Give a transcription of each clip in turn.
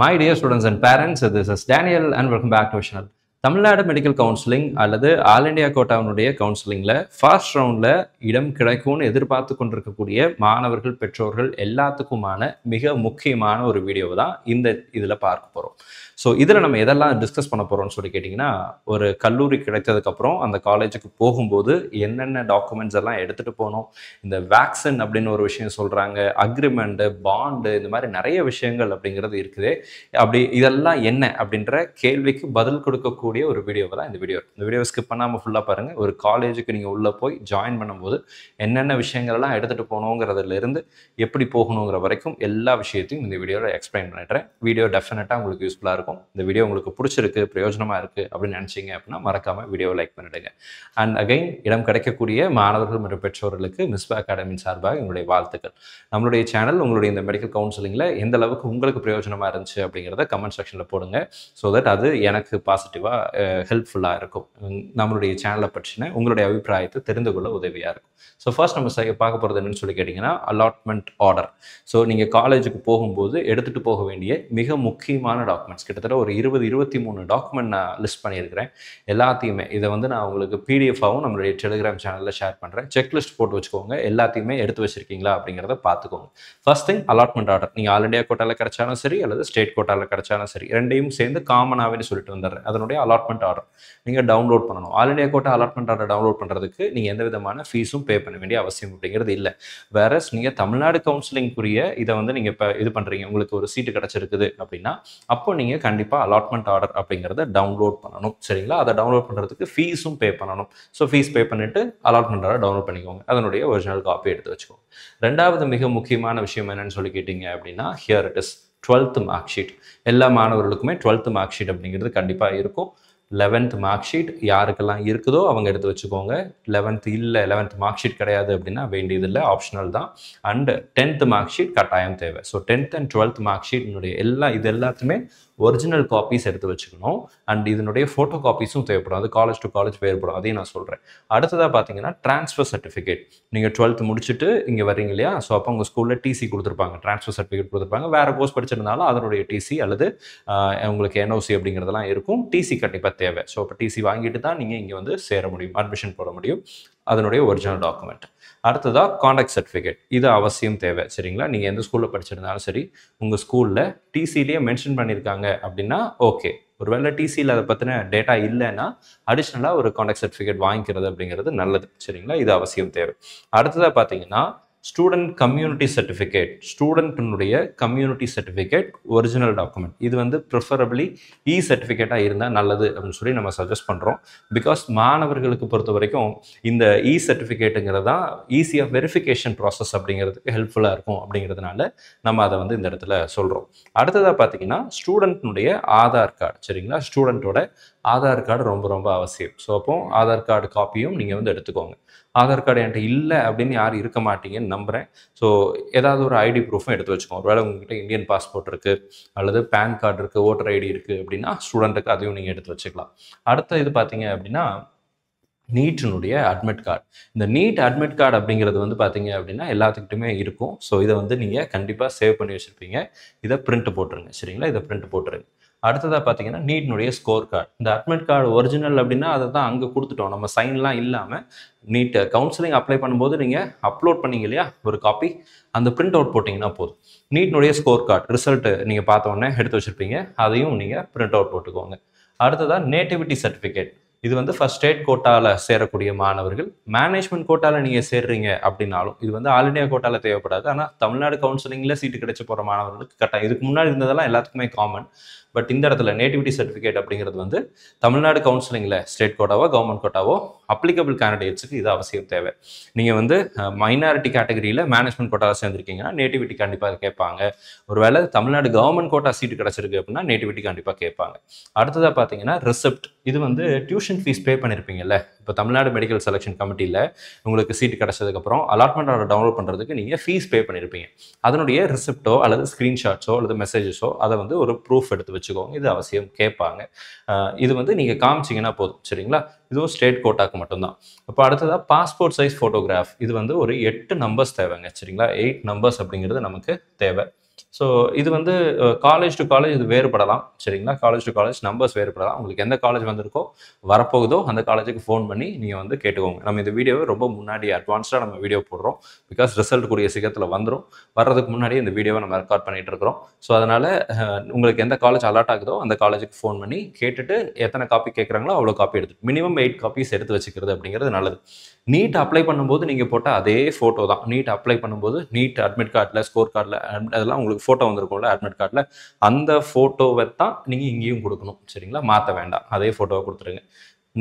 My dear students and parents, this is Daniel and welcome back to our channel. Tamil Nadu medical counselling அல்லது all India கோட்டாவினுடைய கவுன்சிலிங்கில் first ரவுண்டில் இடம் கிடைக்கும்னு எதிர்பார்த்து கொண்டிருக்கக்கூடிய மாணவர்கள் பெற்றோர்கள் எல்லாத்துக்குமான மிக முக்கியமான ஒரு வீடியோவை தான் இதில் பார்க்க போகிறோம். ஸோ இதில் நம்ம எதெல்லாம் டிஸ்கஸ் பண்ண போகிறோம்னு சொல்லி கேட்டிங்கன்னா, ஒரு கல்லூரி கிடைத்ததுக்கப்புறம் அந்த காலேஜுக்கு போகும்போது என்னென்ன டாக்குமெண்ட்ஸ் எல்லாம் எடுத்துகிட்டு போகணும், இந்த வேக்சின் அப்படின்னு ஒரு விஷயம் சொல்கிறாங்க, அக்ரிமெண்ட்டு, பாண்டு, இந்த மாதிரி நிறைய விஷயங்கள் அப்படிங்கிறது இருக்குது. அப்படி இதெல்லாம் என்ன அப்படின்ற கேள்விக்கு பதில் கொடுக்கக்கூடிய ஒரு வீடியோவை தான் இந்த வீடியோவை ஸ்கிப் பண்ணாமல் ஃபுல்லாக பாருங்கள். ஒரு காலேஜுக்கு நீங்கள் உள்ளே போய் ஜாயின் பண்ணும்போது என்னென்ன விஷயங்கள்லாம் எடுத்துகிட்டு போகணுங்கிறதுலேருந்து எப்படி போகணுங்கிற வரைக்கும் எல்லா விஷயத்தையும் இந்த வீடியோவில் எக்ஸ்பிளைன் பண்ணிடுறேன். வீடியோ டெஃபினட்டாக உங்களுக்கு யூஸ்ஃபுல்லாக இருக்கும். இந்த வீடியோ உங்களுக்கு பிடிச்சிருக்கு, பிரயோஜனமாக இருக்குது அப்படின்னு நினச்சிங்க அப்படின்னா மறக்காமல் வீடியோவை லைக் பண்ணிவிடுங்க. அண்ட் அகைன், இடம் கிடைக்கக்கூடிய மாணவர்கள் மற்றும் பெற்றோர்களுக்கு மிஸ்பா அகாடமியின் சார்பாக என்னுடைய வாழ்த்துக்கள். நம்மளுடைய சேனல் உங்களுடைய இந்த மெடிக்கல் கவுன்சிலிங்கில் எந்த அளவுக்கு உங்களுக்கு பிரயோஜனமாக இருந்துச்சு அப்படிங்கிறத கமெண்ட் செக்ஷனில் போடுங்க. ஸோ தட் அது எனக்கு பாசிட்டிவாக ஹெல்ப்ஃபுல்லாக இருக்கும். நம்மளுடைய சேனலை பற்றின உங்களுடைய அபிப்பிராயத்தை தெரிந்து கொள்ள உதவியாக இருக்கும். ஸோ ஃபர்ஸ்ட் நம்ம பார்க்க போகிறது என்னன்னு சொல்லி கேட்டிங்கன்னா, அலாட்மெண்ட் ஆர்டர். ஸோ நீங்கள் காலேஜுக்கு போகும்போது எடுத்துகிட்டு போக வேண்டிய மிக முக்கியமான டாக்குமெண்ட்ஸ், கிட்டத்தட்ட ஒரு 23 டாக்குமெண்ட் நான் லிஸ்ட் பண்ணியிருக்கிறேன். எல்லாத்தையுமே இதை நான் உங்களுக்கு பிடிஎஃபாகவும் நம்மளுடைய டெலிகிராம் சேனலில் ஷேர் பண்ணுறேன். செக்லிஸ்ட் போட்டு வச்சுக்கோங்க. எல்லாத்தையுமே எடுத்து வச்சுருக்கீங்களா அப்படிங்கிறத பார்த்துக்கோங்க. First thing, allotment order. நீங்கள் ஆல் இண்டியா கோட்டாவில் கிடைச்சாலும் சரி அல்லது ஸ்டேட் கோட்டாவில் கிடைச்சாலும் சரி, ரெண்டையும் சேர்ந்து காமனாகவே சொல்லிட்டு வந்துடுறேன். அதனுடைய அலாட்மெண்ட் ஆர்டர் நீங்கள் டவுன்லோட் பண்ணணும். All India quota allotment order download பண்ணுறதுக்கு நீங்கள் எந்த விதமான ஃபீஸும் பே பண்ண வேண்டிய அவசியம் அப்படிங்கிறது இல்லை. வேற நீங்கள் தமிழ்நாடு கவுன்சிலிங்குரிய இதை நீங்கள் இப்போ இது பண்ணுறீங்க, உங்களுக்கு ஒரு சீட்டு கிடச்சிருக்குது அப்படின்னா அப்போ நீங்கள் கண்டிப்பாக அலாட்மெண்ட் ஆர்டர் அப்படிங்கிறத டவுன்லோட் பண்ணணும். சரிங்களா? அதை டவுன்லோட் பண்ணுறதுக்கு ஃபீஸும் பே பண்ணணும். ஸோ ஃபீஸ் பே பண்ணிவிட்டு அலாட்மெண்ட் ஆர்டர் டவுன்லோட் பண்ணிக்கோங்க. அதனுடைய ஒரிஜினல் காப்பி எடுத்து வச்சுக்கோங்க. ரெண்டாவது மிக முக்கியமான விஷயம் என்னன்னு சொல்லி கேட்டிங்க அப்படின்னா, here it is 12th mark sheet. எல்லா மாணவர்களுக்குமே 12th மார்க் ஷீட் அப்படிங்கிறது கண்டிப்பாக இருக்கும். 11th மார்க் ஷீட் யாருக்கெல்லாம் இருக்குதோ அவங்க எடுத்து வச்சுக்கோங்க. 11th மார்க் ஷீட் கிடையாது அப்படின்னா வேண்டியதில்லை, ஆப்ஷனல் தான். அண்ட் 10th மார்க் ஷீட் கட்டாயம் தேவை. So 10th and 12th mark ஷீட்னுடைய இது எல்லாத்துமே ஒரிஜினல் காப்பீஸ் எடுத்து வச்சுக்கணும். அண்ட் இதனுடைய ஃபோட்டோ காப்பீஸும் தேவைப்படும். அது காலேஜ் டு காலேஜ் வேறுபடும், அதையும் நான் சொல்கிறேன். அடுத்ததாக பார்த்தீங்கன்னா, ட்ரான்ஸ்ஃபர் சர்டிஃபிகேட். நீங்கள் 12th முடிச்சுட்டு இங்கே வர்றீங்க இல்லையா? ஸோ அப்போ உங்கள் ஸ்கூலில் டிசி கொடுத்துருப்பாங்க, ட்ரான்ஸ்ஃபர் சர்டிஃபிகேட் கொடுத்துருப்பாங்க. வேறு கோர்ஸ் படிச்சிருந்தாலும் அதனுடைய டிசி அல்லது உங்களுக்கு என்ஓசி அப்படிங்கிறதெல்லாம் இருக்கும். டிசி கண்டிப்பாக தேவை. ஸோ அப்போ டிசி வாங்கிட்டு தான் நீங்கள் இங்கே சேர முடியும், அட்மிஷன் போட முடியும். அதனுடைய ஒரிஜினல் டாக்குமெண்ட். அடுத்ததாக காண்டாக்ட் சர்டிஃபிகேட். இது அவசியம் தேவை. சரிங்களா? நீங்கள் எந்த ஸ்கூலில் படிச்சிருந்தாலும் சரி, உங்கள் ஸ்கூலில் டிசிலேயே மென்ஷன் பண்ணியிருக்காங்க அப்படின்னா ஓகே. ஒருவேளை டிசியில் அதை பற்றின டேட்டா இல்லைன்னா அடிஷ்னலாக ஒரு காண்டாக்ட் சர்டிஃபிகேட் வாங்கிக்கிறது அப்படிங்கிறது நல்லது. சரிங்களா? இது அவசியம் தேவை. அடுத்ததாக பார்த்தீங்கன்னா, ஸ்டூடெண்ட் கம்யூனிட்டி சர்டிஃபிகேட். ஸ்டூடெண்ட்டினுடைய கம்யூனிட்டி சர்டிஃபிகேட் ஒரிஜினல் டாக்குமெண்ட். இது ப்ரிஃபரபிளி சர்டிஃபிகேட்டாக இருந்தால் நல்லது அப்படின்னு சொல்லி நம்ம சஜஸ்ட் பண்ணுறோம். பிகாஸ் மாணவர்களுக்கு பொறுத்த வரைக்கும் இந்த சர்டிஃபிகேட்டுங்கிறது தான் ஈஸியாக வெரிஃபிகேஷன் ப்ராசஸ் அப்படிங்கிறதுக்கு ஹெல்ப்ஃபுல்லாக இருக்கும். அப்படிங்கிறதுனால நம்ம அதை இந்த இடத்துல சொல்கிறோம். அடுத்ததாக பார்த்தீங்கன்னா, ஸ்டூடெண்ட்னுடைய ஆதார் கார்டு. சரிங்களா? ஸ்டூடெண்ட்டோட ஆதார் கார்டு ரொம்ப ரொம்ப அவசியம். ஸோ அப்போ ஆதார் கார்டு காப்பியும் நீங்கள் எடுத்துக்கோங்க. ஆதார் கார்டு என்கிட்ட இல்லை அப்படின்னு யாரும் இருக்க மாட்டீங்கன்னு நம்புகிறேன். ஸோ ஏதாவது ஒரு ஐடி ப்ரூஃபும் எடுத்து வச்சுக்கோங்க. ஒருவேளை உங்ககிட்ட இந்தியன் பாஸ்போர்ட் இருக்குது அல்லது பேன் கார்டு இருக்குது, ஓட்டர் ஐடி இருக்குது அப்படின்னா ஸ்டூடெண்ட்டுக்கு அதையும் நீங்கள் எடுத்து வச்சுக்கலாம். அடுத்த இது பார்த்தீங்க அப்படின்னா, நீட்டினுடைய அட்மிட் கார்டு. இந்த நீட் அட்மிட் கார்டு அப்படிங்கிறது பார்த்தீங்க அப்படின்னா எல்லாத்துக்கிட்டுமே இருக்கும். ஸோ இதை நீங்கள் கண்டிப்பாக சேவ் பண்ணி வச்சுருப்பீங்க. இதை பிரிண்ட் போட்டுருங்க. சரிங்களா? இதை பிரிண்ட் போட்டுருங்க. அடுத்ததாக பார்த்தீங்கன்னா, நீட்னுடைய ஸ்கோர் கார்டு. இந்த அட்மிட் கார்டு ஒரிஜினல் அப்படின்னா அதை தான் அங்கே கொடுத்துட்டோம், நம்ம சைன்லாம் இல்லாமல். நீட் கவுன்சிலிங் அப்ளை பண்ணும்போது நீங்கள் அப்லோட் பண்ணீங்க இல்லையா ஒரு காப்பி, அந்த பிரிண்ட் அவுட் போட்டிங்கன்னா போதும். நீட்னுடைய ஸ்கோர் கார்டு ரிசல்ட்டு நீங்கள் பார்த்தோன்னே எடுத்து வச்சுருப்பீங்க, அதையும் நீங்கள் பிரிண்ட் அவுட் போட்டுக்கோங்க. அடுத்ததாக நேட்டிவிட்டி சர்டிஃபிகேட். இது ஃபர்ஸ்ட் ஸ்டேட் கோட்டாவில் சேரக்கூடிய மாணவர்கள், மேனேஜ்மெண்ட் கோட்டாவில் நீங்கள் சேர்றீங்க அப்படின்னாலும் இது ஆல் இண்டியா கோட்டாவில் தேவைப்படாது. ஆனால் தமிழ்நாடு கவுன்சிலிங்கில் சீட்டு கிடைச்சி போகிற மாணவர்களுக்கு கட்டாயம். இதுக்கு முன்னாடி இருந்ததெல்லாம் எல்லாத்துக்குமே காமன். பட் இந்த இடத்துல நேட்டிவிட்டி சர்டிஃபிகேட் அப்படிங்கிறது தமிழ்நாடு கவுன்சிலிங்கில் ஸ்டேட் கோட்டாவோ கவர்மெண்ட் கோட்டாவோ அப்ளிகபிள் கேண்டிடேட்ஸுக்கு இது அவசியம் தேவை. நீங்கள் மைனாரிட்டி கேட்டகரியில் மேனேஜ்மெண்ட் கோட்டாவில் சேர்ந்துருக்கீங்கன்னா நேட்டிவிட்டி கண்டிப்பாக கேட்பாங்க. ஒருவேளை தமிழ்நாடு கவர்மெண்ட் கோட்டா சீட்டு கிடச்சிருக்கு அப்படின்னா நேட்டிவிட்டி கண்டிப்பாக கேட்பாங்க. அடுத்ததாக பார்த்தீங்கன்னா, ரிசிப்ட். இது டியூஷன் ஃபீஸ் பே பண்ணியிருப்பீங்கல்ல. இப்போ தமிழ்நாடு மெடிக்கல் செலெக்ஷன் கமிட்டியில் உங்களுக்கு சீட்டு கிடச்சதுக்கப்புறம் அலாட்மெண்ட் ஆர்டர் டவுன்லோட் பண்ணுறதுக்கு நீங்கள் ஃபீஸ் பே பண்ணியிருப்பீங்க. அதனுடைய ரிசிப்டோ அல்லது ஸ்க்ரீன்ஷாட்ஸோ அல்லது மெசேஜஸோ அதை ஒரு ப்ரூஃப் எடுத்து வச்சுக்கோங்க. இது அவசியம் கேட்பாங்க. இது நீங்கள் காமிச்சிங்கன்னா போதும். சரிங்களா? இதுவும் ஸ்டேட் கோட்டாக்கு மட்டும்தான். இப்போ அடுத்ததாக பாஸ்போர்ட் சைஸ் ஃபோட்டோகிராஃப். இது ஒரு 8 நம்பர்ஸ் தேவைங்க. சரிங்களா? 8 நம்பர்ஸ் அப்படிங்கிறது நமக்கு தேவை. ஸோ இது வந்து காலேஜ் டு காலேஜ் இது வேறுபடலாம் சரிங்களா. காலேஜ் டு காலேஜ் நம்பர்ஸ் வேறுபடலாம். உங்களுக்கு எந்த காலேஜ் வந்திருக்கோ வரப்போகுதோ அந்த காலேஜுக்கு ஃபோன் பண்ணி நீங்கள் வந்து கேட்டுக்கோங்க. நம்ம இந்த வீடியோவை ரொம்ப முன்னாடி அட்வான்ஸ்டாக நம்ம வீடியோ போடுறோம். பிகாஸ் ரிசல்ட் கூடிய சீக்கிரத்தில் வந்துடும். வர்றதுக்கு முன்னாடி இந்த வீடியோவை நம்ம ரெக்கார்ட் பண்ணிட்டு இருக்கிறோம். ஸோ அதனால் உங்களுக்கு எந்த காலேஜ் அலாட் ஆகுதோ அந்த காலேஜுக்கு ஃபோன் பண்ணி கேட்டுட்டு எத்தனை காப்பி கேட்குறாங்களோ அவ்வளோ காப்பி எடுத்து மினிமம் 8 காப்பீஸ் எடுத்து வச்சுக்கிறது அப்படிங்கிறது நல்லது. நீட் அப்ளை பண்ணும்போது நீங்கள் போட்ட அதே ஃபோட்டோ தான். நீட் அப்ளை பண்ணும்போது நீட் அட்மிட் கார்டில் ஸ்கோர் கார்டில் அதெல்லாம் உங்களுக்கு ஃபோட்டோ வந்திருக்கும்ல அட்மிட் கார்டில், அந்த ஃபோட்டோவை தான் நீங்கள் இங்கேயும் கொடுக்கணும் சரிங்களா. மாற்ற வேண்டாம், அதே ஃபோட்டோவை கொடுத்துருங்க.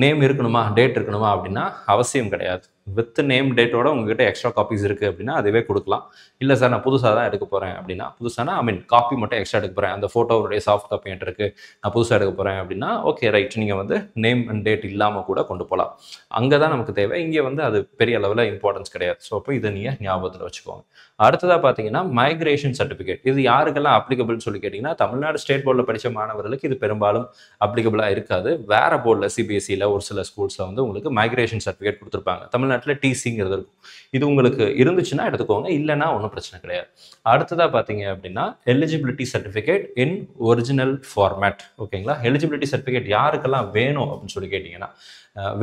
நேம் இருக்கணுமா டேட் இருக்கணுமா அப்படின்னா அவசியம் கிடையாது. வித் நேம் டேட்டோட உங்ககிட்ட எக்ஸ்ட்ரா காப்பீஸ் இருக்குது அப்படின்னா அதுவே கொடுக்கலாம். இல்லை சார் நான் புதுசாக தான் எடுக்க போகிறேன் அப்படின்னா, புதுசானா காப்பி மட்டும் எக்ஸ்ட்ரா எடுக்க போகிறேன், அந்த ஃபோட்டோவுடைய சாஃப்ட் காப்பி என்கிட்ட இருக்குது, நான் புதுசாக எடுக்க போகிறேன் அப்படின்னா ஓகே ரைட், நீங்கள் வந்து நேம் அண்ட் டேட் இல்லாமல் கூட கொண்டு போகலாம். அங்கே தான் நமக்கு தேவை. இங்கே வந்து அது பெரிய அளவில் இம்பார்ட்டன்ஸ் கிடையாது. ஸோ அப்போ இதை நீங்கள் ஞாபகத்தில் வச்சுக்கோங்க. அடுத்ததாக பார்த்தீங்கன்னா மைக்ரேஷன் சர்டிஃபிகேட். இது யாருக்கெல்லாம் அப்ளிகபிள்னு சொல்லி கேட்டிங்கன்னா, தமிழ்நாடு ஸ்டேட் போர்டில் படித்த மாணவர்களுக்கு இது பெரும்பாலும் அப்ளிகபிளாக இருக்காது. வேறு போர்டில் சிபிஎஸ்சியில் ஒரு சில ஸ்கூல்ஸில் வந்து உங்களுக்கு மைக்ரேஷன் சர்டிஃபிகேட் கொடுத்துருப்பாங்க. தமிழ்நாட்டில் டிசிங்கிறது இருக்கும். இது உங்களுக்கு இருந்துச்சுன்னா எடுத்துக்கோங்க, இல்லைன்னா ஒன்றும் பிரச்சனை கிடையாது. அடுத்ததாக பார்த்தீங்க அப்படின்னா eligibility certificate in original format. ஓகேங்களா. எலிஜிபிலிட்டி சர்டிஃபிகேட் யாருக்கெல்லாம் வேணும் அப்படின்னு சொல்லி கேட்டிங்கன்னா,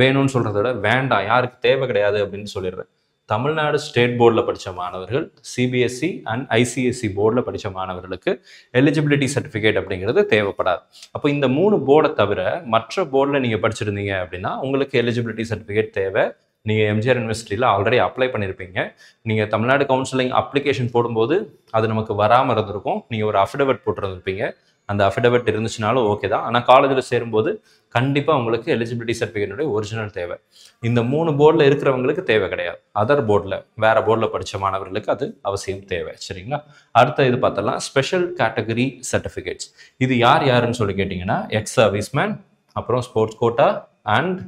வேணும்னு சொல்கிறத விட வேண்டாம், யாருக்கு தேவை கிடையாது அப்படின்னு சொல்லிடுறேன். தமிழ்நாடு ஸ்டேட் போர்டில் படித்த மாணவர்கள், சிபிஎஸ்சி அண்ட் ஐசிஎஸ்சி போர்டில் படித்த மாணவர்களுக்கு எலிஜிபிலிட்டி சர்டிஃபிகேட் அப்படிங்கிறது தேவைப்படாது. அப்போ இந்த 3 போர்டை தவிர மற்ற போர்டில் நீங்கள் படிச்சிருந்தீங்க அப்படின்னா உங்களுக்கு எலிஜிபிலிட்டி சர்டிஃபிகேட் தேவை. நீங்கள் எம்ஜிஆர் யூனிவர்சிட்டியில் ஆல்ரெடி அப்ளை பண்ணியிருப்பீங்க. நீங்கள் தமிழ்நாடு கவுன்சிலிங் அப்ளிகேஷன் போடும்போது அது நமக்கு வராமல் இருந்திருக்கும். நீங்கள் ஒரு அஃபிடவிட் போட்டுருந்துருப்பீங்க. அந்த அஃபிடவிட் இருந்துச்சுனாலும் ஓகே தான். ஆனால் காலேஜில் சேரும்போது கண்டிப்பாக உங்களுக்கு எலிஜிபிலிட்டி சர்டிஃபிகேட்டுடைய ஒரிஜினல் தேவை. இந்த 3 போர்டில் இருக்கிறவங்களுக்கு தேவை கிடையாது. அதர் போர்டில் வேறு போர்டில் படித்த மாணவர்களுக்கு அது அவசியம் தேவை சரிங்களா. அடுத்த இது பார்த்தலாம் ஸ்பெஷல் கேட்டகரி சர்டிஃபிகேட்ஸ். இது யாருன்னு சொல்லி கேட்டிங்கன்னா, எக்ஸ் சர்வீஸ்மேன், அப்புறம் sports quota and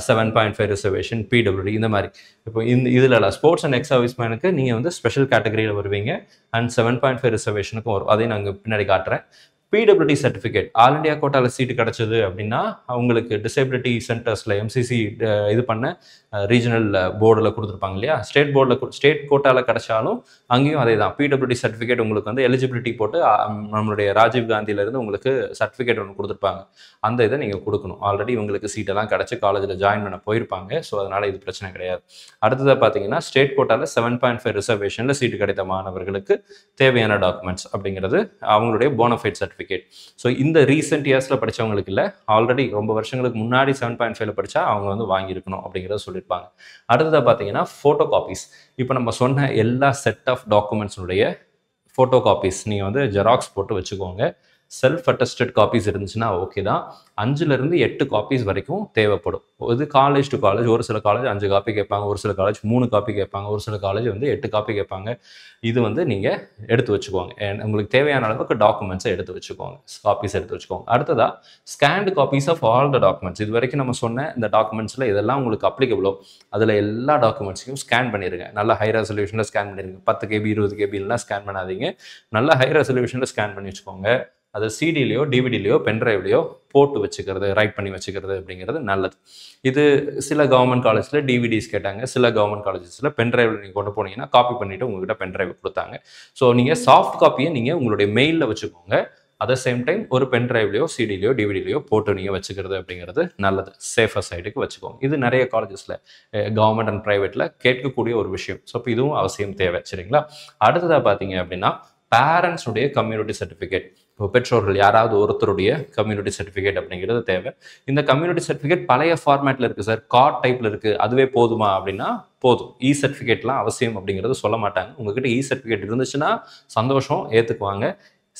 7.5 reservation, PWD, இந்த மாதிரி. இப்போ இதில் ஸ்போர்ட்ஸ் அண்ட் எக்ஸ் சர்வீஸ்மேனுக்கு நீங்கள் வந்து ஸ்பெஷல் கேட்டகரியில் வருவீங்க. அண்ட் 7.5 ரிசர்வேஷனுக்கும் வரும். அதையும் நாங்கள் பின்னாடி காட்டுறேன். பிடபிள்யூடி சர்டிஃபிகேட் ஆல் இண்டியா கோட்டாவில் சீட்டு கிடச்சிது அப்படின்னா அவங்களுக்கு டிசேபிலிட்டி சென்டர்ஸில் எம்சிசி இது பண்ண ரீஜனல் போர்டில் கொடுத்துருப்பாங்க இல்லையா. ஸ்டேட் கோட்டாவில் கிடச்சாலும் அங்கேயும் அதே தான். பிடபிள்யூடி சர்டிஃபிகேட் உங்களுக்கு வந்து எலிஜிபிலிட்டி போட்டு நம்மளுடைய ராஜீவ் காந்தியிலேருந்து உங்களுக்கு சர்டிஃபிகேட் ஒன்று கொடுத்துருப்பாங்க. அந்த இதை நீங்கள் கொடுக்கணும். ஆல்ரெடி உங்களுக்கு சீட்டெல்லாம் கிடச்சி காலேஜில் ஜாயின் பண்ண போயிருப்பாங்க. ஸோ அதனால் இது பிரச்சனை கிடையாது. அடுத்ததாக பார்த்தீங்கன்னா ஸ்டேட் கோட்டாவில் 7.5 ரிசர்வேஷனில் சீட்டு கிடைத்த மாணவர்களுக்கு தேவையான டாக்குமெண்ட்ஸ் அப்படிங்கிறது அவங்களுடைய போனஃபைட் சர்டிஃபிகேட். ஸோ இந்த ரீசெண்ட் இயர்ஸில் படித்தவங்களுக்கு இல்லை, ஆல்ரெடி ரொம்ப வருஷங்களுக்கு முன்னாடி 7.5 படித்தா அவங்க வந்து வாங்கியிருக்கணும் அப்படிங்கிறத சொல்லியிருப்பாங்க. அடுத்ததாக பார்த்தீங்கன்னா ஃபோட்டோ காப்பீஸ். இப்போ நம்ம சொன்ன எல்லா செட் ஆஃப் டாக்குமெண்ட்ஸுடைய ஃபோட்டோ காப்பீஸ் நீங்கள் வந்து ஜெராக்ஸ் போட்டு வச்சுக்கோங்க. செல்ஃப் அட்டஸ்டட் காப்பீஸ் இருந்துச்சுன்னா ஓகே தான். 5லேருந்து 8 காப்பீஸ் வரைக்கும் தேவைப்படும். இது காலேஜ் டு காலேஜ். ஒரு சில காலேஜ் 5 காப்பி கேட்பாங்க, ஒரு சில காலேஜ் 3 காப்பி கேட்பாங்க, ஒரு சில காலேஜ் வந்து 8 காப்பி கேட்பாங்க. இது வந்து நீங்கள் எடுத்து வச்சுக்கோங்க. உங்களுக்கு தேவையான அளவுக்கு டாக்குமெண்ட்ஸை எடுத்து வச்சுக்கோங்க, காப்பீஸ் எடுத்து வச்சுக்கோங்க. அடுத்ததாக scanned copies of all the documents. இது வரைக்கும் நம்ம சொன்ன இந்த டாக்குமெண்ட்ஸில் இதெல்லாம் உங்களுக்கு அப்ளிகபிளோ அதில் எல்லா டாக்குமெண்ட்ஸையும் ஸ்கேன் பண்ணிடுங்க. நல்லா ஹை ரெசல்யூஷனில் ஸ்கேன் பண்ணிடுங்க. 10 KB 20 KBலாம் ஸ்கேன் பண்ணாதீங்க. நல்லா ஹை ரெசல்யூஷனில் ஸ்கேன் பண்ணி வச்சுக்கோங்க. அது சிடிலையோ டிவிடிலையோ பென்ட்ரைவ்லையோ போட்டு வச்சுக்கிறது, ரைட் பண்ணி வச்சுக்கிறது அப்படிங்கிறது நல்லது. இது சில கவர்மெண்ட் காலேஜில் டிவிடிஸ் கேட்டாங்க, சில கவர்மெண்ட் காலேஜஸில் பென்ட்ரைவில் நீங்கள் கொண்டு போனீங்கன்னா காப்பி பண்ணிவிட்டு உங்கள்கிட்ட பென்ட்ரைவ் கொடுத்தாங்க. ஸோ நீங்கள் சாஃப்ட் காப்பியை நீங்கள் உங்களுடைய மெயிலில் வச்சுக்கோங்க. அட் த சேம் டைம் ஒரு பென்ட்ரைவ்லையோ சிடிலையோ டிவிடிலையோ போட்டு நீங்கள் வச்சுக்கிறது அப்படிங்கிறது நல்லது. சேஃபர் சைடுக்கு வச்சுக்கோங்க. இது நிறைய காலேஜஸில் கவர்மெண்ட் அண்ட் ப்ரைவேட்டில் கேட்கக்கூடிய ஒரு விஷயம். ஸோ இப்போ இதுவும் அவசியம் தேவை சரிங்களா. அடுத்ததாக பார்த்தீங்க அப்படின்னா பேரண்ட்ஸுடைய கம்யூனிட்டி சர்டிஃபிகேட். இப்போ பெற்றோர்கள் யாராவது ஒருத்தருடைய கம்யூனிட்டி சர்டிஃபிகேட் அப்படிங்கிறது தேவை. இந்த கம்யூனிட்டி சர்டிஃபிகேட் பழைய ஃபார்மேட்டில் இருக்குது சார், கார்ட் டைப்பில் இருக்குது, அதுவே போதுமா அப்படின்னா போதும். இ சர்டிஃபிகேட்லாம் அவசியம் அப்படிங்கிறது சொல்ல மாட்டாங்க. உங்ககிட்ட இ சர்டிஃபிகேட் இருந்துச்சுன்னா சந்தோஷம், ஏற்றுக்குவாங்க.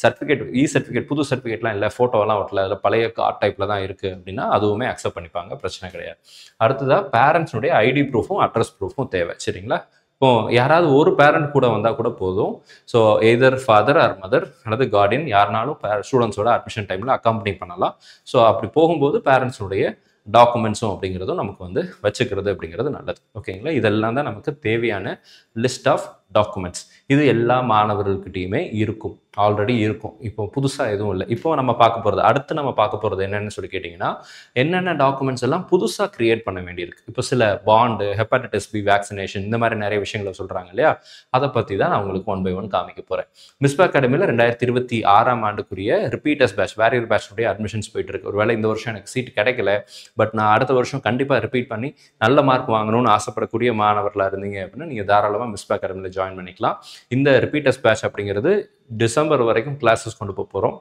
சர்டிஃபிகேட் இ சர்டிஃபிகேட் புது சர்டிஃபிகேட்லாம் இல்லை, ஃபோட்டோலாம் ஒட்டல, அதில் பழைய கார்ட் டைப்பில் தான் இருக்குது அப்படின்னா அதுவுமே அக்செப்ட் பண்ணிப்பாங்க, பிரச்சனை கிடையாது. அடுத்ததாக பேரண்ட்ஸுடைய ஐடி ப்ரூஃபும் அட்ரஸ் ப்ரூஃபும் தேவை சரிங்களா. இப்போ யாராவது ஒரு பேரண்ட் கூட வந்தால் கூட போதும். So either father or mother அல்லது கார்டியன் யாருனாலும் ஸ்டூடெண்ட்ஸோட அட்மிஷன் டைமில் அக்காம்பனி பண்ணலாம். ஸோ அப்படி போகும்போது பேரண்ட்ஸுடைய டாக்குமெண்ட்ஸும் அப்படிங்கிறதும் நமக்கு வந்து வச்சுக்கிறது அப்படிங்கிறது நல்லது. ஓகேங்களா. இதெல்லாம் தான் நமக்கு தேவையான லிஸ்ட் ஆஃப் டாக்குமெண்ட்ஸ். இது எல்லா மாணவர்கள்கிட்டயுமே இருக்கும், ஆல்ரெடி இருக்கும். இப்போ புதுசாக எதுவும் இல்லை. இப்போ நம்ம பார்க்க போகிறது, அடுத்து நம்ம பார்க்க போகிறது என்னன்னு சொல்லி கேட்டிங்கன்னா, என்னென்ன டாக்குமெண்ட்ஸ் எல்லாம் புதுசாக கிரியேட் பண்ண வேண்டியிருக்கு. இப்போ சில பாண்டு, ஹெப்பாட்டிஸ் பி வேக்சினேஷன், இந்த மாதிரி நிறைய விஷயங்களை சொல்கிறாங்க இல்லையா, அதை பற்றி தான் நான் உங்களுக்கு ஒன் பை ஒன் காமிக்க போகிறேன். மிஸ்பா அகாடமியில் 2026ஆம் ஆண்டுக்குரிய ரிப்பீட்டர்ஸ் பேட்ச், வேரியர் பேட்சுடைய அட்மிஷன்ஸ் போயிட்டு இருக்கு. ஒருவேளை இந்த வருஷம் எனக்கு சீட் கிடைக்கல, பட் நான் அடுத்த வருஷம் கண்டிப்பாக ரிப்பீட் பண்ணி நல்ல மார்க் வாங்கணும்னு ஆசைப்படக்கூடிய மாணவர்களாக இருந்தீங்க அப்படின்னா நீங்கள் தாராளமாக மிஸ்பா அகாடமியில் ஜாயின் பண்ணிக்கலாம். இந்த ரிப்பீட்டர்ஸ் பேட்ச் அப்படிங்கிறது டிசம்பர் வரைக்கும் கிளாஸஸ் கொண்டு போகிறோம்.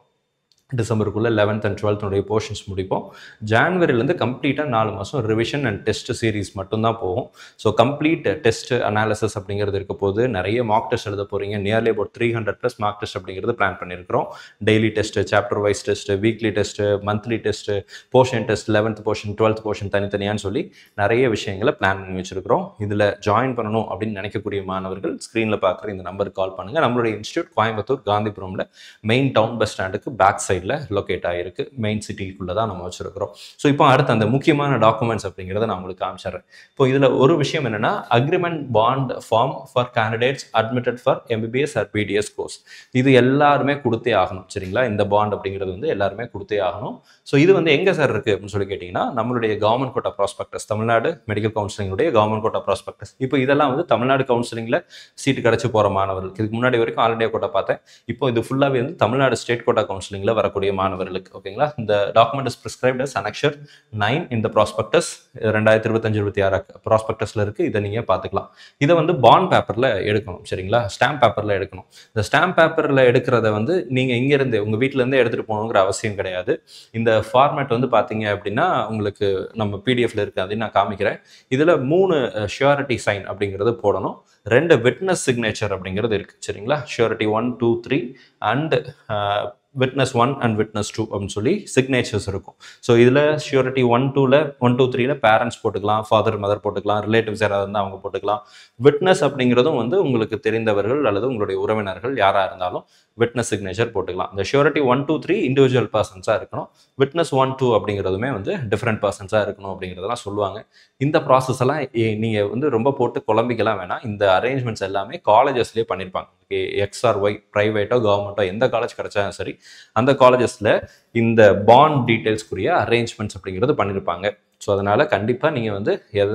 டிசம்பருக்குள்ளே 11th and 12th போர்ஷன்ஸ் முடிப்போம். ஜான்வரிலேருந்து கம்ப்ளீட்டாக 4 மாதம் ரிவிஷன் அண்ட் டெஸ்ட் சீரீஸ் மட்டும்தான் போகும். ஸோ கம்ப்ளீட் டெஸ்ட் அனாலிசிஸ் அப்படிங்கிறது இருக்க போது, நிறைய மார்க் டெஸ்ட் எழுத போகிறீங்க. நியர்லி அபவுட் 300+ மார்க் டெஸ்ட் அப்படிங்கிறது பிளான் பண்ணியிருக்கிறோம். Daily test, chapter wise test, weekly test, monthly test, portion test, 11th portion, 12th portion தனித்தனியான்னு சொல்லி நிறைய விஷயங்களை பிளான் பண்ணி வச்சுருக்கிறோம். இதில் ஜாயின் பண்ணணும் அப்படின்னு நினைக்கக்கூடிய மாணவர்கள் ஸ்க்ரீனில் பார்க்குற இந்த நம்பருக்கு கால் பண்ணுங்கள். நம்மளுடைய இன்ஸ்டியூட் கோயம்புத்தூர் காந்திபுரமில் மெயின் டவுன் பஸ் ஸ்டாண்டுக்கு பேக் சைடு லொகேட் ஆகிருக்கு. மெயின் சிட்டிக்குள்ளே தான் நம்ம வச்சிருக்கிறோம். ஸோ இப்போ அடுத்து அந்த முக்கியமான டாக்குமெண்ட்ஸ் அப்படிங்கிறத நான் உங்களுக்கு காமிச்சிடுறேன். இப்போ இதில் ஒரு விஷயம் என்னன்னா, agreement bond form for candidates admitted for MBBS or BDS course. இது எல்லாருமே கொடுத்தே ஆகணும். சரிங்களா, இந்த பாண்ட் அப்படிங்கிறது வந்து எல்லாருமே கொடுத்தே ஆகணும். ஸோ இது வந்து எங்கே சார் இருக்குது அப்படின்னு சொல்லி கேட்டிங்கன்னா, நம்மளுடைய government quota prospectus, Tamil Nadu medical கவுன்சிலிங்குடைய கவர்மெண்ட் கோட்டா ப்ராஸ்பெக்டஸ். இப்போ இதெல்லாம் வந்து தமிழ்நாடு கவுன்சிலிங்கில் சீட்டு கிடச்சி போகிற மாணவர்கள். இதுக்கு முன்னாடி வரைக்கும் ஆல் இண்டியா கோட்டா பார்த்தேன். இப்போ இது ஃபுல்லாகவே வந்து தமிழ்நாடு ஸ்டேட் கோட்டா கவுன்சிலிங்கில் வரக்கூடிய மாணவர்களுக்கு. ஓகேங்களா, இந்த document is prescribed as annexure 9 இந்த ப்ராஸ்பெக்டஸ் 2025-26 ப்ராஸ்பெக்டஸ்ல இருக்கு. இதை நீங்க பார்த்துக்கலாம். இதை வந்து பாண்ட் பேப்பர்ல எடுக்கணும். சரிங்களா, ஸ்டாம்ப் பேப்பர்ல எடுக்கணும். இந்த ஸ்டாம்ப் பேப்பர்ல எடுக்கிறத வந்து நீங்க இங்க இருந்து உங்க வீட்டுல இருந்து எடுத்துட்டு போகணுங்கிற அவசியம் கிடையாது. இந்த ஃபார்மேட் வந்து பாத்தீங்க அப்படின்னா உங்களுக்கு நம்ம பிடிஎஃப்ல இருக்கு, அதையும் நான் காமிக்கிறேன். இதுல 3 ஷூரிட்டி சைன் அப்படிங்கிறது போடணும். 2 விட்னஸ் சிக்னேச்சர் அப்படிங்கிறது இருக்கு. சரிங்களா, surety 1, 2, 3 and witness 1 and witness 2 அப்படின்னு சொல்லி சிக்னேச்சர்ஸ் இருக்கும். ஸோ இதில் ஷூரிட்டி 1, 2, 3 பேரண்ட்ஸ் போட்டுக்கலாம், ஃபாதர் மதர் போட்டுக்கலாம், ரிலேட்டிவ்ஸ் யாராவது இருந்தால் அவங்க போட்டுக்கலாம். விட்னஸ் அப்படிங்கிறதும் வந்து உங்களுக்கு தெரிந்தவர்கள் அல்லது உங்களுடைய உறவினர்கள் யாராக இருந்தாலும் விட்னஸ் சிக்னேச்சர் போட்டுக்கலாம். இந்த ஷூரிட்டி 1, 2, 3 இண்டிவிஜுவல் பர்சன்ஸாக இருக்கணும். விட்னஸ் 1, 2 அப்படிங்கிறதுமே வந்து டிஃப்ரெண்ட் பர்சன்ஸாக இருக்கணும் அப்படிங்கிறதெல்லாம் சொல்லுவாங்க. இந்த ப்ராசஸ் எல்லாம் நீங்கள் வந்து ரொம்ப போட்டு குழம்பிக்கலாம் வேணாம். இந்த அரேஞ்ச்மெண்ட்ஸ் எல்லாமே காலேஜஸ்லேயே பண்ணியிருப்பாங்க. XRY ப்ரைவேட்டோ கவர்மெண்ட்டோ எந்த காலேஜ் கிடைச்சாலும் சரி, அந்த காலேஜஸில் இந்த பாண்ட் டீட்டெயில்ஸ்க்குரிய அரேஞ்ச்மெண்ட்ஸ் அப்படிங்கிறது பண்ணியிருப்பாங்க. ஸோ அதனால் கண்டிப்பாக நீங்கள் வந்து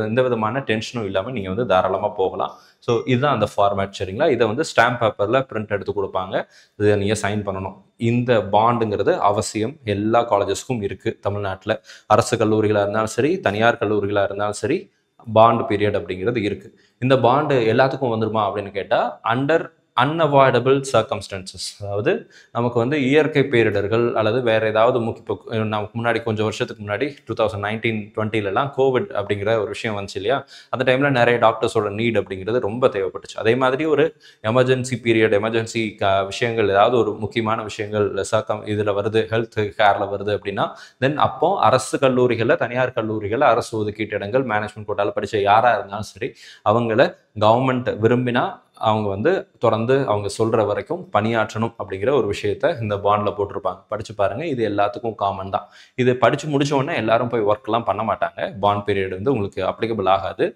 எந்த விதமான டென்ஷனும் இல்லாமல் நீங்கள் வந்து தாராளமாக போகலாம். ஸோ இதுதான் அந்த ஃபார்மேட். சரிங்களா, இதை வந்து ஸ்டாம்ப் பேப்பரில் பிரிண்ட் எடுத்து கொடுப்பாங்க. இதை நீங்கள் சைன் பண்ணணும். இந்த பாண்டுங்கிறது அவசியம், எல்லா காலேஜஸ்க்கும் இருக்குது தமிழ்நாட்டில். அரசு கல்லூரிகளாக இருந்தாலும் சரி, தனியார் கல்லூரிகளாக இருந்தாலும் சரி, பாண்டு பீரியட் அப்படிங்கிறது இருக்குது. இந்த பாண்டு எல்லாத்துக்கும் வந்துருமா அப்படின்னு கேட்டால், அண்டர் அன்அவாய்டபிள் சர்க்கம்ஸ்டன்சஸ், அதாவது நமக்கு வந்து இயற்கை பேரிடர்கள் அல்லது வேற ஏதாவது நமக்கு முன்னாடி கொஞ்சம் வருஷத்துக்கு முன்னாடி 2019-20 கோவிட் அப்படிங்கிற ஒரு விஷயம் வந்துச்சு இல்லையா, அந்த டைம்ல நிறைய டாக்டர்ஸோட நீட் அப்படிங்கிறது ரொம்ப தேவைப்பட்டுச்சு. அதே மாதிரி ஒரு எமர்ஜென்சி பீரியட், எமர்ஜென்சி விஷயங்கள், ஏதாவது ஒரு முக்கியமான விஷயங்கள் இதில் வருது, ஹெல்த் கேர்ல வருது அப்படின்னா, தென் அப்போ அரசு கல்லூரிகளில், தனியார் கல்லூரிகளில், அரசு ஒதுக்கீட்டு இடங்கள், மேனேஜ்மெண்ட் கோட்டால படித்த யாராக இருந்தாலும் சரி, அவங்கள கவர்மெண்ட் விரும்பினா அவங்க வந்து தொடர்ந்து அவங்க சொல்ற வரைக்கும் பணியாற்றணும் அப்படிங்கிற ஒரு விஷயத்த இந்த பாண்ட்ல போட்டிருப்பாங்க. படிச்சு பாருங்க, இது எல்லாத்துக்கும் காமன் தான். இது படிச்சு முடிச்ச உடனே எல்லாரும் போய் ஒர்க் எல்லாம் பண்ண மாட்டாங்க. பாண்ட் பீரியட் வந்து உங்களுக்கு அப்ளிகபிள் ஆகாது.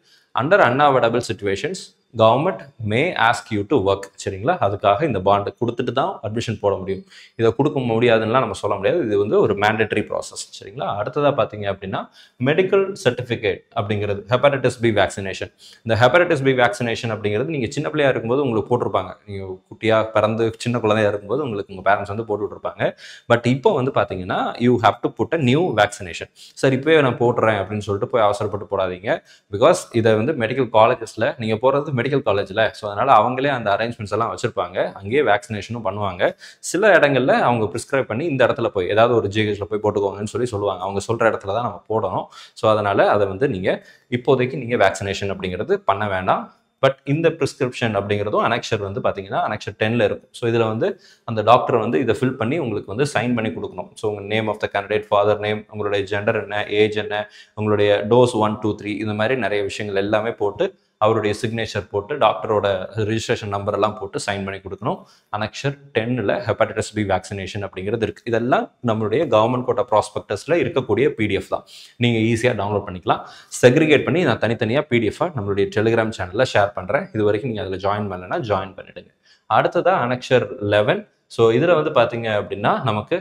Under unavoidable situations government may ask you to work. சரிங்களா, அதுக்காக இந்த பாண்டு கொடுத்துட்டு தான் அட்மிஷன் போட முடியும். இதை கொடுக்க முடியாதுன்னா நம்ம சொல்ல முடியாது. இது வந்து ஒரு மேண்டேட்டரி ப்ராசஸ். சரிங்களா, அடுத்ததாக பார்த்தீங்க அப்படின்னா மெடிக்கல் சர்டிஃபிகேட் அப்படிங்கிறது ஹெப்பாட்டிஸ் பி வேக்சினேஷன். இந்த ஹெப்பாட்டிஸ் பி வேக்சினேஷன் அப்படிங்கிறது நீங்கள் சின்ன பிள்ளையா இருக்கும்போது உங்களுக்கு போட்டிருப்பாங்க. நீங்கள் குட்டியாக பிறந்து சின்ன குழந்தையா இருக்கும்போது உங்களுக்கு உங்கள் பேரண்ட்ஸ் வந்து போட்டு விட்டுருப்பாங்க. பட் இப்போ வந்து பார்த்தீங்கன்னா you have to put a new vaccination. Sir இப்போயே நான் போட்டுறேன் அப்படின்னு சொல்லிட்டு போய் அவசரப்பட்டு போடாதீங்க. பிகாஸ் இதை வந்து மெடிக்கல் காலேஜஸில் நீங்கள் போகிறது மெடிக்கல் காலேஜில், ஸோ அதனால் அவங்களே அந்த அரேஞ்ச்மெண்ட்ஸ் எல்லாம் வச்சுருப்பாங்க. அங்கேயே வேக்சினேஷனும் பண்ணுவாங்க. சில இடங்களில் அவங்க ப்ரிஸ்கிரைப் பண்ணி இந்த இடத்துல போய் ஏதாவது ஒரு ஜிஹெச்சில் போய் போட்டுக்கோங்கன்னு சொல்லுவாங்க. அவங்க சொல்கிற இடத்துல தான் நம்ம போடணும். ஸோ அதனால் அதை வந்து நீங்கள் இப்போதைக்கு நீங்கள் வேக்சினேஷன் அப்படிங்கிறது பண்ண வேண்டாம். பட் இந்த ப்ரிஸ்கிரிப்ஷன் அப்படிங்கிறதும் அனெக்சர் வந்து பார்த்தீங்கன்னா அனெக்சர் 10ல் இருக்கும். ஸோ இதில் வந்து அந்த டாக்டர் வந்து இதை ஃபில் பண்ணி உங்களுக்கு வந்து சைன் பண்ணி கொடுக்கணும். ஸோ உங்கள் name of the candidate, father name, உங்களுடைய ஜெண்டர் என்ன, ஏஜ் என்ன, உங்களுடைய டோஸ் 1, 2, 3 இந்த மாதிரி நிறைய விஷயங்கள் எல்லாமே போட்டு அவருடைய சிக்னேச்சர் போட்டு டாக்டரோட ரிஜிஸ்ட்ரேஷன் நம்பர் எல்லாம் போட்டு சைன் பண்ணி கொடுக்கணும். அனெக்சர் 10ல் ஹெப்படைட்டிஸ் பி வேக்சினேஷன் அப்படிங்கிறது இருக்குது. இதெல்லாம் நம்மளுடைய கவர்மெண்ட் கோட்டா ப்ராஸ்பெக்டஸில் இருக்கக்கூடிய பிடிஎஃப் தான். நீங்கள் ஈஸியாக டவுன்லோட் பண்ணிக்கலாம். செக்ரிகேட் பண்ணி நான் தனித்தனியாக பிடிஎஃபாக நம்மளுடைய டெலிகிராம் சேனலில் ஷேர் பண்ணுறேன். இது வரைக்கும் நீங்கள் அதில் ஜாயின் பண்ணலைன்னா ஜாயின் பண்ணிவிடுங்க. அடுத்ததாக அனெக்சர் 11. ஸோ இதில் வந்து பார்த்தீங்க அப்படின்னா நமக்கு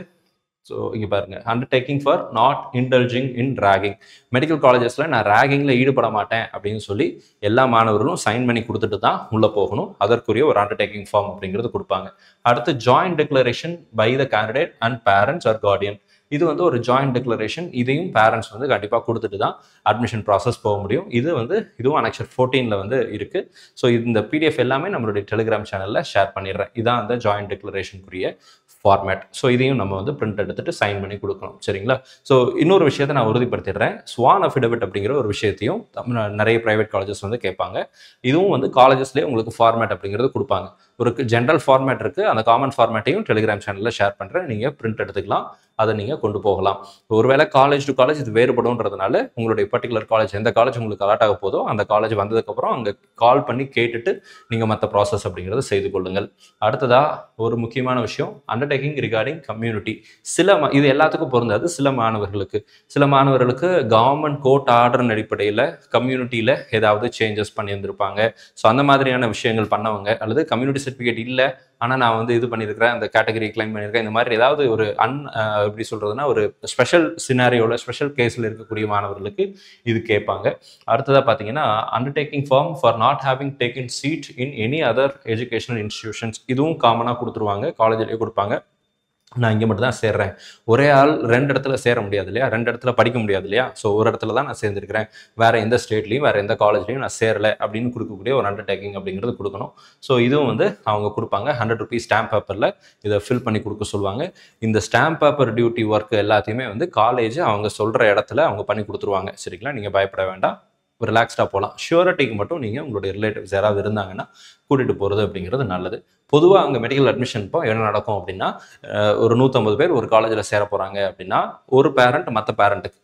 இங்கே பாருங்க, undertaking for not indulging in ragging. Medical காலேஜஸில் நான் ராகிங்கில் ஈடுபட மாட்டேன் அப்படின்னு சொல்லி எல்லா மாணவர்களும் சைன் பண்ணி கொடுத்துட்டு தான் உள்ளே போகணும். அதற்குரிய ஒரு அண்டர்டேக்கிங் ஃபார்ம் அப்படிங்கிறது கொடுப்பாங்க. அடுத்து joint declaration by the candidate and parents or guardian. இது வந்து ஒரு ஜாயிண்ட் டிக்ளரேஷன். இதையும் பேரண்ட்ஸ் வந்து கண்டிப்பாக கொடுத்துட்டு தான் அட்மிஷன் ப்ராசஸ் போக முடியும். இதுவும் அனெக்சர் 14ல் வந்து இருக்குது. ஸோ இந்த பிடிஎஃப் எல்லாமே நம்மளுடைய டெலிகிராம் சேனலில் ஷேர் பண்ணிடுறேன். இதான் அந்த ஜாயிண்ட் டிக்ளரேஷனுக்குரிய ஃபார்மேட். ஸோ இதையும் நம்ம வந்து பிரிண்ட் எடுத்துட்டு சைன் பண்ணி கொடுக்கணும். சரிங்களா? ஸோ இன்னொரு விஷயத்தை நான் உறுதிப்படுத்திடுறேன். ஸ்வான் அஃபிடவிட் அப்படிங்கிற ஒரு விஷயத்தையும் நிறைய ப்ரைவேட் காலேஜஸ் வந்து கேட்பாங்க. இதுவும் வந்து காலேஜஸ்லேயே உங்களுக்கு ஃபார்மேட் அப்படிங்கிறது கொடுப்பாங்க. ஒரு ஜென்ரல் ஃபார்மேட் இருக்குது. அந்த காமன் ஃபார்மேட்டையும் டெலிகிராம் சேனலில் ஷேர் பண்ணுறேன். நீங்கள் பிரிண்ட் எடுத்துக்கலாம், அதை நீங்கள் கொண்டு போகலாம். ஒருவேளை காலேஜ் டு காலேஜ் இது வேறுபடும்ன்றதுனால உங்களுடைய பர்டிகுலர் காலேஜ் எந்த காலேஜ் உங்களுக்கு அலாட் ஆக போதோ அந்த காலேஜ் வந்ததுக்கப்புறம் அங்கே கால் பண்ணி கேட்டுட்டு நீங்கள் மற்ற ப்ராசஸ் அப்படிங்கிறத செய்து கொள்ளுங்கள். அடுத்ததாக ஒரு முக்கியமான விஷயம், அண்டர்டேக்கிங் ரிகார்டிங் கம்யூனிட்டி. இது எல்லாத்துக்கும் பொருந்தாது. சில மாணவர்களுக்கு கவர்மெண்ட் கோர்ட் ஆர்டர் அடிப்படையில் கம்யூனிட்டியில் ஏதாவது சேஞ்சஸ் பண்ணியிருந்திருப்பாங்க. ஸோ அந்த மாதிரியான விஷயங்கள் பண்ணவங்க, அல்லது கம்யூனிட்டி சர்டிஃபிகேட் இல்லை ஆனால் நான் வந்து இது பண்ணியிருக்கிறேன், அந்த கேட்டகரி கிளைம் பண்ணியிருக்கேன், இந்த மாதிரி ஏதாவது ஒரு எப்படி சொல்கிறதுனா ஒரு ஸ்பெஷல் சினாரியோவில் ஸ்பெஷல் கேஸில் இருக்கக்கூடிய மாணவர்களுக்கு இது கேட்பாங்க. அடுத்ததாக பார்த்தீங்கன்னா undertaking form for not having taken seat in any other educational institutions. இதுவும் காமனாக கொடுத்துருவாங்க, காலேஜ்லேயே கொடுப்பாங்க. நான் இங்கே மட்டும் தான் சேர்றேன். ஒரே ஆள் 2 இடத்துல சேர முடியாது இல்லையா, 2 இடத்துல படிக்க முடியாது இல்லையா. ஸோ ஒரு இடத்துல தான் நான் சேர்ந்துருக்கிறேன், வேறு எந்த ஸ்டேட்லையும் வேறு எந்த காலேஜ்லையும் நான் சேரலை அப்படின்னு கொடுக்கக்கூடிய ஒரு அண்டர்டேக்கிங் அப்படிங்கிறது கொடுக்கணும். ஸோ இதுவும் வந்து அவங்க கொடுப்பாங்க. 100 rupees ஸ்டாம்ப் பேப்பரில் இதை ஃபில் பண்ணி கொடுக்க சொல்லுவாங்க. இந்த ஸ்டாம்ப் பேப்பர் டியூட்டி ஒர்க் எல்லாத்தையுமே வந்து காலேஜ் அவங்க சொல்கிற இடத்துல அவங்க பண்ணி கொடுத்துருவாங்க. சரிங்களா? நீங்கள் பயப்பட வேண்டாம், ரிலாக்ஸ்டாக போகலாம். ஷூரிட்டிக்கு மட்டும் நீங்கள் உங்களுடைய ரிலேட்டிவ்ஸ் யாராவது இருந்தாங்கன்னா கூட்டிகிட்டு போகிறது அப்படிங்கிறது நல்லது. பொதுவாக அங்கே மெடிக்கல் அட்மிஷன் இப்போ என்ன நடக்கும் அப்படின்னா, ஒரு 150 பேர் ஒரு காலேஜில் சேர போகிறாங்க அப்படின்னா ஒரு பேரண்ட்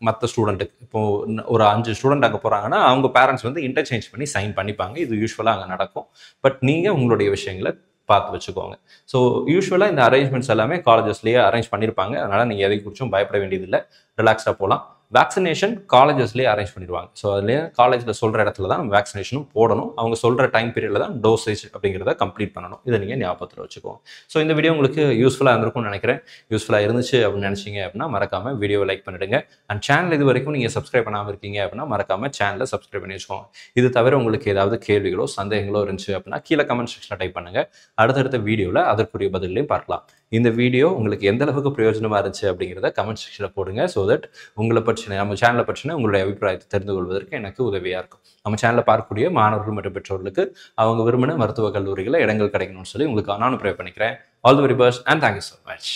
மற்ற ஸ்டூடெண்ட்டுக்கு இப்போது ஒரு 5 ஸ்டூடெண்ட் அங்கே போகிறாங்கன்னா அவங்க பேரண்ட்ஸ் வந்து இன்டர்சேஞ்ச் பண்ணி சைன் பண்ணிப்பாங்க. இது யூஸ்வலாக அங்கே நடக்கும். பட் நீங்கள் உங்களுடைய விஷயங்களை பார்த்து வச்சுக்கோங்க. ஸோ யூஸ்வலாக இந்த அரேஞ்ச்மெண்ட்ஸ் எல்லாமே காலேஜஸ்லேயே அரேஞ்ச் பண்ணியிருப்பாங்க. அதனால் நீங்கள் எதை குறிச்சும் பயப்பட வேண்டியதில்லை, ரிலாக்ஸ்டாக போகலாம். வேக்சினேஷன் காலேஜஸ்லேயே அரேஞ்ச் பண்ணிடுவாங்க. ஸோ அதுலேயே காலேஜில் சொல்கிற இடத்துல தான் நம்ம வேக்சினேஷனும் போடணும். அவங்க சொல்கிற டைம் பீரியடில் தான் டோசேஜ் அப்படிங்கிறத கம்ப்ளீட் பண்ணணும். இதை நீங்கள் ஞாபகத்தில் வச்சுக்கோங்க. ஸோ இந்த வீடியோ உங்களுக்கு யூஸ்ஃபுல்லாக இருந்திருக்கும்னு நினைக்கிறேன். யூஸ்ஃபுல்லாக இருந்துச்சு அப்படின்னு நினச்சிங்க அப்படின்னா மறக்காமல் வீடியோவை லைக் பண்ணிவிடுங்க. அண்ட் சேனல் இது வரைக்கும் நீங்கள் சப்ஸ்கிரைப் பண்ணாமல் இருக்கீங்க அப்படின்னா மறக்காமல் சேனலை சப்ஸ்கிரைப் பண்ணி வச்சுக்கோங்க. இது தவிர உங்களுக்கு ஏதாவது கேள்விகளோ சந்தேகங்களோ இருந்துச்சு அப்படின்னா கீழே கமெண்ட் செக்ஷனில் டைப் பண்ணுங்கள். அடுத்தடுத்த வீடியோவில் அதற்குரிய பதிலையும் பார்க்கலாம். இந்த வீடியோ உங்களுக்கு எந்த அளவுக்கு பிரயோஜனமாக இருந்துச்சு அப்படிங்கிறத கமெண்ட் செக்ஷனில் போடுங்க. ஸோ தட் நம்ம சேனலை பற்றின உங்களுடைய அபிப்பிராயத்தை தெரிந்து கொள்வதற்கு எனக்கு உதவியாக இருக்கும். நம்ம சேனலை பார்க்கக்கூடிய மாணவர்கள் மற்றும் பெற்றோர்களுக்கு அவங்க விரும்பின மருத்துவக் கல்லூரிகளில் இடங்கள் கிடைக்கணும்னு சொல்லி உங்களுக்கு நானும் ப்ரே பண்ணிக்கிறேன். All the very best and thank you so much.